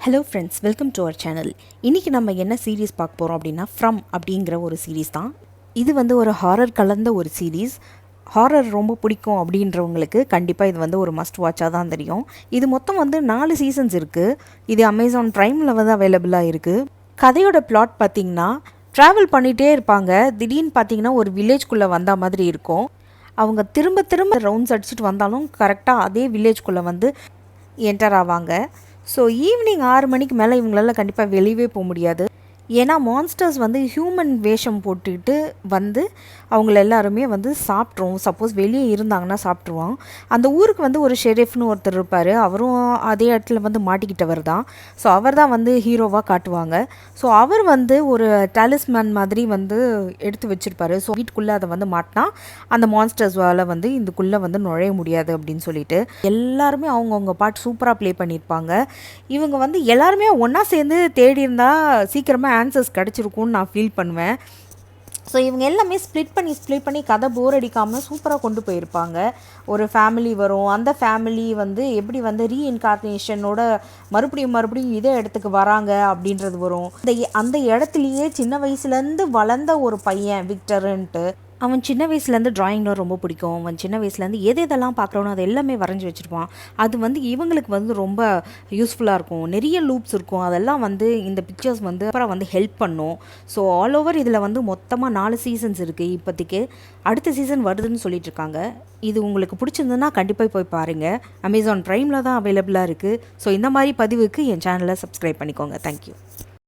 Hello friends, welcome to our channel. இன்றைக்கி நம்ம என்ன சீரீஸ் பார்க்க போகிறோம் அப்படின்னா ஃப்ரம் அப்படிங்கிற ஒரு சீரீஸ் தான். இது ஒரு ஹாரர் கலந்த ஒரு சீரீஸ். ஹாரர் ரொம்ப பிடிக்கும் அப்படின்றவங்களுக்கு கண்டிப்பாக இது ஒரு மஸ்ட் வாட்சாக தான் தெரியும். இது மொத்தம் 4 சீசன்ஸ் இருக்குது. இது அமேசான் ப்ரைமில் அவைலபிளாக இருக்குது. கதையோட பிளாட் பார்த்திங்கன்னா, ட்ராவல் பண்ணிகிட்டே இருப்பாங்க. திடீர்னு பார்த்திங்கன்னா ஒரு வில்லேஜ்குள்ளே வந்த மாதிரி இருக்கும். அவங்க திரும்ப திரும்ப ரவுண்ட்ஸ் அடிச்சுட்டு வந்தாலும் கரெக்டாக அதே வில்லேஜ்குள்ளே என்டர் ஆவாங்க. ஸோ ஈவினிங் 6 மணிக்கு மேலே இவங்களால கண்டிப்பாக வெளியவே போக முடியாது. ஏன்னா மான்ஸ்டர்ஸ் ஹியூமன் வேஷம் போட்டுக்கிட்டு அவங்கள எல்லாருமே சாப்பிட்ருவோம். சப்போஸ் வெளியே இருந்தாங்கன்னா சாப்பிட்ருவோம். அந்த ஊருக்கு ஒரு ஷெரீஃப்னு ஒருத்தர் இருப்பார். அவரும் அதே இடத்துல மாட்டிக்கிட்டவர் தான். ஸோ அவர் தான் ஹீரோவாக காட்டுவாங்க. ஸோ அவர் ஒரு டாலிஸ்மேன் மாதிரி எடுத்து வச்சுருப்பார். ஸோ வீட்டுக்குள்ளே அதை மாட்டினா அந்த மான்ஸ்டர்ஸால் இதுக்குள்ளே நுழைய முடியாது அப்படின்னு சொல்லிட்டு எல்லாருமே அவங்கவுங்க பாட்டு சூப்பராக ப்ளே பண்ணியிருப்பாங்க. இவங்க எல்லாருமே ஒன்றா சேர்ந்து தேடி இருந்தால் சீக்கிரமாக ஆன்சர்ஸ் கிடச்சிருக்கும்னு நான் ஃபீல் பண்ணுவேன். ஸோ இவங்க எல்லாமே ஸ்ப்ளிட் பண்ணி கதை போர் அடிக்காமல் சூப்பராக கொண்டு போயிருப்பாங்க. ஒரு ஃபேமிலி வரும். அந்த ஃபேமிலி எப்படி ரீஇன்கார்னேஷனோட மறுபடியும் இதே இடத்துக்கு வராங்க அப்படின்றது வரும். அந்த இடத்துலையே சின்ன வயசுலேருந்து வளர்ந்த ஒரு பையன் விக்டருன்ட்டு. அவன் சின்ன வயசுலேருந்து ட்ராயிங்னா ரொம்ப பிடிக்கும். அவன் சின்ன வயசுலேருந்து எதெல்லாம் பார்க்குறோனோ அது எல்லாமே வரைஞ்சி வச்சுருப்பான். அது இவங்களுக்கு ரொம்ப யூஸ்ஃபுல்லாக இருக்கும். நிறைய லூப்ஸ் இருக்கும். அதெல்லாம் இந்த பிக்சர்ஸ் அப்புறம் ஹெல்ப் பண்ணும். ஸோ ஆல் ஓவர் இதில் மொத்தமாக 4 சீசன்ஸ் இருக்குது. இப்போதைக்கு அடுத்த சீசன் வருதுன்னு சொல்லிட்டு இருக்காங்க. இது உங்களுக்கு பிடிச்சிருந்ததுன்னா கண்டிப்பாக போய் பாருங்கள். அமேசான் ப்ரைமில் தான் அவைலபிளாக இருக்குது. ஸோ இந்த மாதிரி பதிவுக்கு என் சேனலை சப்ஸ்கிரைப் பண்ணிக்கோங்க. தேங்க்யூ.